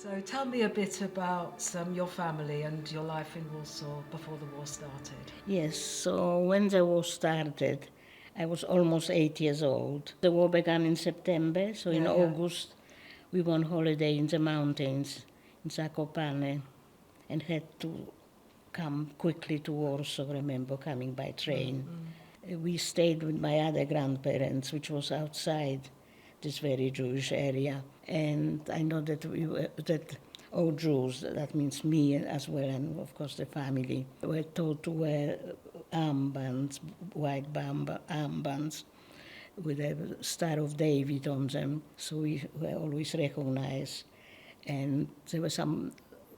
So tell me a bit about your family and your life in Warsaw before the war started. Yes, so when the war started, I was almost 8 years old. The war began in September, so in Yeah, yeah. August we went on holiday in the mountains in Zakopane and had to come quickly to Warsaw, remember, coming by train. We stayed with my other grandparents, which was outside this very Jewish area. And I know that that all Jews, that means me as well, and of course the family, were told to wear armbands, white armbands with a Star of David on them, so we were always recognized. And there were some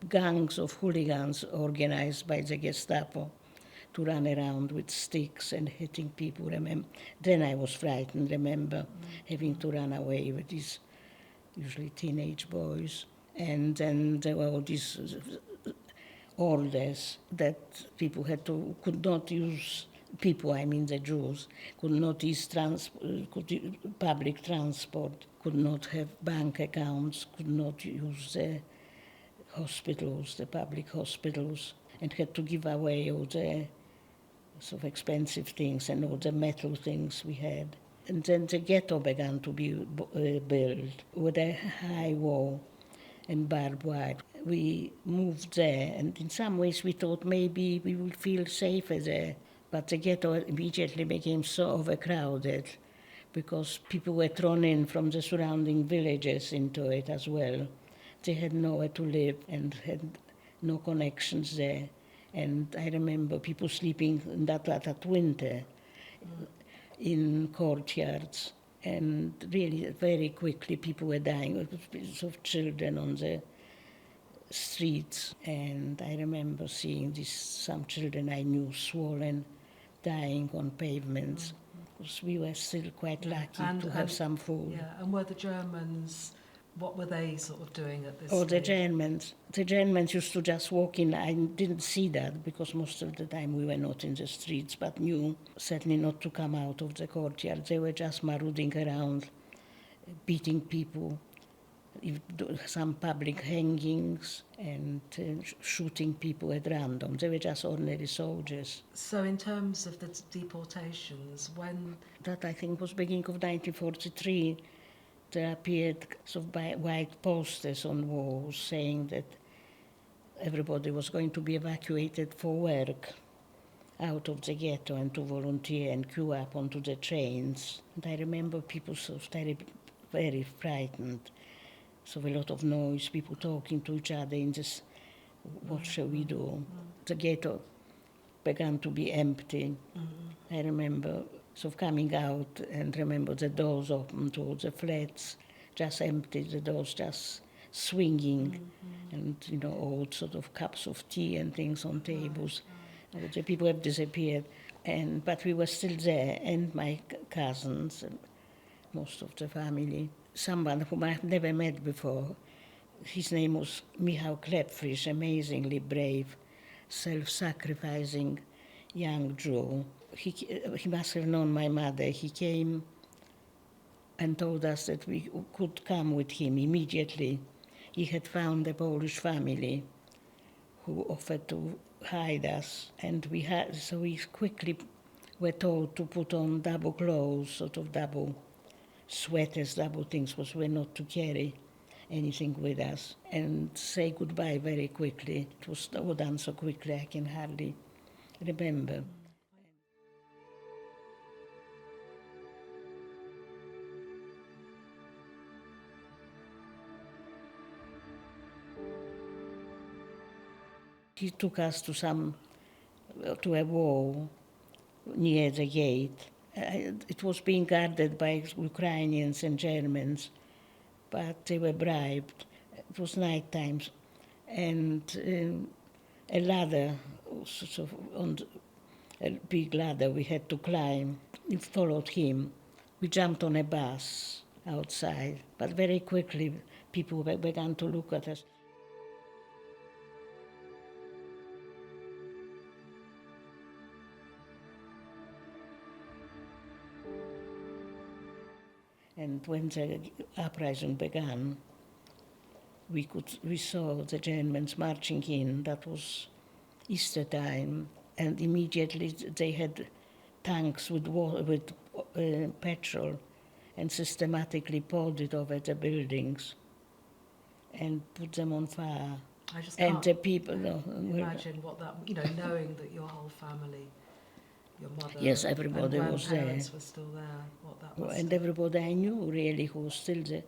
gangs of hooligans organized by the Gestapo to run around with sticks and hitting people. Then I was frightened, remember, having to run away with these usually teenage boys. And then there were all these orders that people could not use, people, I mean the Jews, could not use public transport, could not have bank accounts, could not use the hospitals, the public hospitals, and had to give away all the sort of expensive things and all the metal things we had. And then the ghetto began to be built with a high wall and barbed wire. We moved there, and in some ways we thought maybe we would feel safer there. But the ghetto immediately became so overcrowded because people were thrown in from the surrounding villages into it as well. They had nowhere to live and had no connections there. And I remember people sleeping in that winter in courtyards. And really, very quickly, people were dying of children on the streets. And I remember seeing some children I knew swollen, dying on pavements. Because we were still quite lucky to have some food. Yeah, and were the Germans, what were they sort of doing at this Oh, stage? The Germans used to just walk in. I didn't see that because most of the time we were not in the streets, but knew certainly not to come out of the courtyard. They were just marauding around, beating people, some public hangings, and shooting people at random. They were just ordinary soldiers. So in terms of the deportations, when... That, I think, was beginning of 1943. There appeared sort of white posters on walls saying that everybody was going to be evacuated for work out of the ghetto and to volunteer and queue up onto the trains. And I remember people sort of very frightened. So a lot of noise, people talking to each other in this, what shall we do? The ghetto began to be empty. I remember sort of coming out and remember the doors open to all the flats, just empty, the doors just swinging, and old sort of cups of tea and things on tables. The people have disappeared, but we were still there, and my cousins, and most of the family. Someone whom I've never met before. His name was Michał Klepfrisch, amazingly brave, self-sacrificing young Jew. He must have known my mother. He came and told us that we could come with him immediately. He had found a Polish family who offered to hide us, and so we quickly were told to put on double clothes, sort of double sweaters, double things, because we're not to carry anything with us, and say goodbye very quickly. It was all done so quickly I can hardly remember. He took us to a wall near the gate. It was being guarded by Ukrainians and Germans, but they were bribed. It was night times, and a ladder, sort of a big ladder we had to climb. We followed him. We jumped on a bus outside, but very quickly people began to look at us. And when the uprising began, we saw the Germans marching in. That was Easter time, and immediately they had tanks with petrol, and systematically poured it over the buildings, and put them on fire. I just And can't the people, no, imagine what that, knowing that your whole family, your mother yes, everybody and was there. grandparents were still there, what that was. And everybody I knew really who was still there,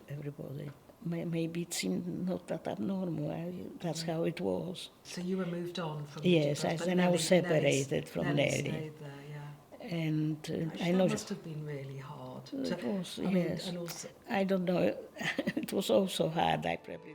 everybody. Maybe it seemed not that abnormal. That's how it was. So you were moved on from Yes, Egypt, but then I was separated from Nelly Nelly. stayed there, yeah. And Actually, I know that must have been really hard. it was, I mean, yes. and also, I don't know. It was also hard. I probably.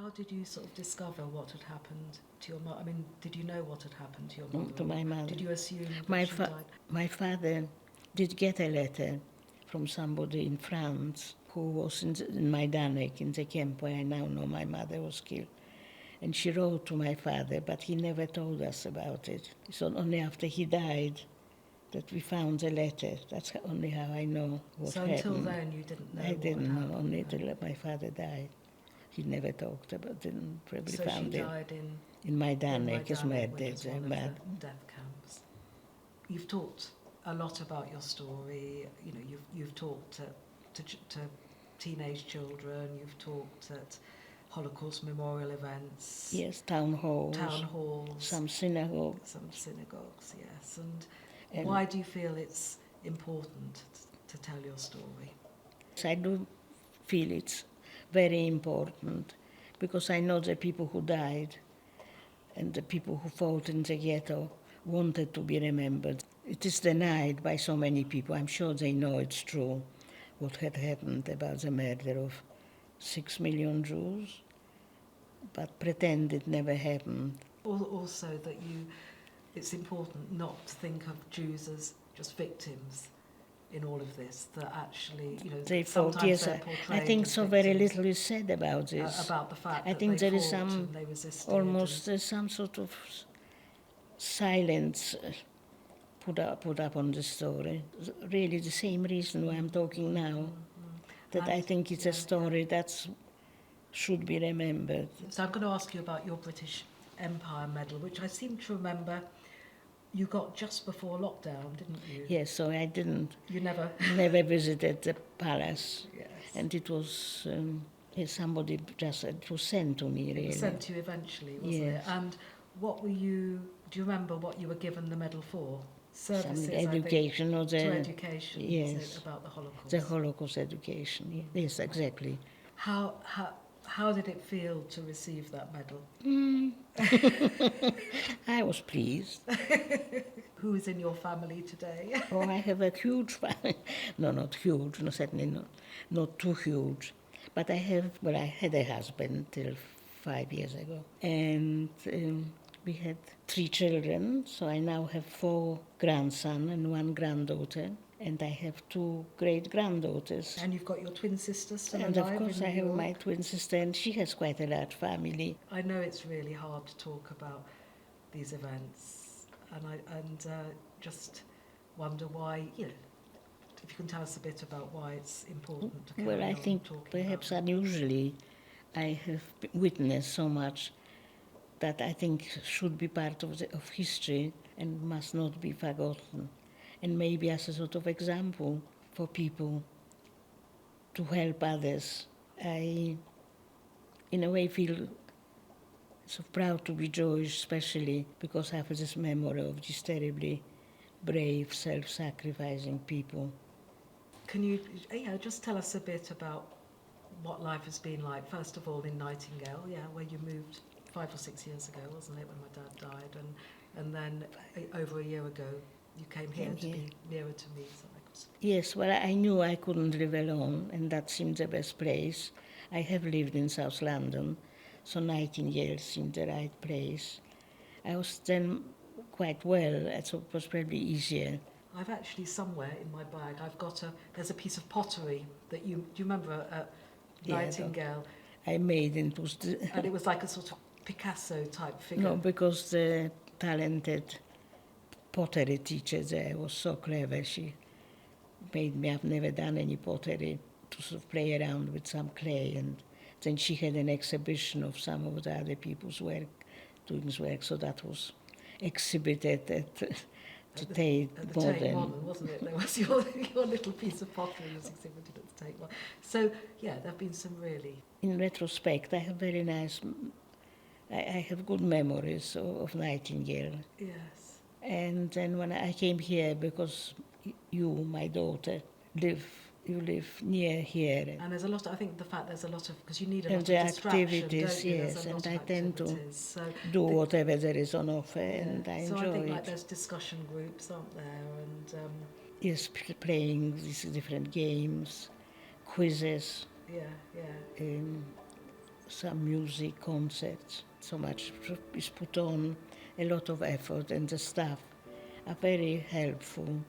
how did you sort of discover what had happened to your mother? I mean, did you know what had happened to your mother? To my mother. Did you assume that My, she died? my father did get a letter from somebody in France who was in Majdanek, in the camp where I now know my mother was killed. And she wrote to my father, but he never told us about it. So only after he died that we found the letter. That's only how I know what happened. So until then you didn't know I didn't know, happened, only no? till my father died. He never talked about it, and probably So found she it. died In Majdanek, is Majdanek, mad, which is one of mad. the death camps. You've talked a lot about your story. You've talked to teenage children. You've talked at Holocaust memorial events. Yes, town halls. Some synagogues. Yes. And why do you feel it's important to tell your story? I do feel it's very important because I know the people who died and the people who fought in the ghetto wanted to be remembered. It is denied by so many people. I'm sure they know it's true what had happened about the murder of 6 million Jews, but pretend it never happened. Also that it's important not to think of Jews as just victims in all of this, that actually, they sometimes fought, yes, they're portrayed I think as so very victims, little is said about this. about the fact I that think they there is fought some, and they resisted. almost some sort of silence put up on the story. Really the same reason why I'm talking now, that I think it's a story that should be remembered. So I'm going to ask you about your British Empire Medal, which I seem to remember you got just before lockdown, didn't you? Yes, so I didn't. You never visited the palace. Yes. And it was somebody it was sent to me, really. It was sent to you eventually, wasn't Yes. it? And do you remember what you were given the medal for? Services, Some education or the... To education, yes. was it, about the Holocaust? The Holocaust education, yes, exactly. How did it feel to receive that medal? I was pleased. Who is in your family today? Oh, I have a huge family. No, not huge, no, certainly not too huge. But I had a husband till 5 years ago. And we had 3 children, so I now have 4 grandsons and 1 granddaughter. And I have 2 great-granddaughters. And you've got your twin sister still alive. And of course I have York. my twin sister, and she has quite a large family. I know it's really hard to talk about these events, and I just wonder why, if you can tell us a bit about why it's important to carry Well, I on think talking perhaps about it. unusually I have witnessed so much that I think should be part of history and must not be forgotten. And maybe as a sort of example for people to help others. I, in a way, feel so proud to be Jewish, especially because I have this memory of these terribly brave, self-sacrificing people. Can you just tell us a bit about what life has been like, first of all, in Nightingale, where you moved 5 or 6 years ago, wasn't it, when my dad died, and then over a year ago, you came here to be nearer to me. So Yes, well, I knew I couldn't live alone, and that seemed the best place. I have lived in South London, so Nightingale seemed the right place. I was then quite well, so it was probably easier. I've actually somewhere in my bag, there's a piece of pottery that do you remember at Nightingale? I made, and and it was like a sort of Picasso type figure. No, because the talented pottery teacher there was so clever. She made me, I've never done any pottery, to sort of play around with some clay. And then she had an exhibition of some of the other people's work, doing work. So that was exhibited at the Tate At the Modern. Tate Modern, wasn't it? There was your little piece of pottery was exhibited at the Tate Modern. So, yeah, there have been some really... In retrospect, I have very nice, I have good memories of Nightingale. Yes. And then when I came here, because you, my daughter, you live near here. And there's a lot, I think the fact there's a lot of, because you need a And lot the of distraction, activities, don't you? There's yes, a lot and of I tend to activities. So do whatever there is on offer, yeah. and I so enjoy I think it. like there's discussion groups, aren't there? And Yes, playing these different games, quizzes, yeah. some music, concerts. So much is put on, a lot of effort, and the staff are very helpful.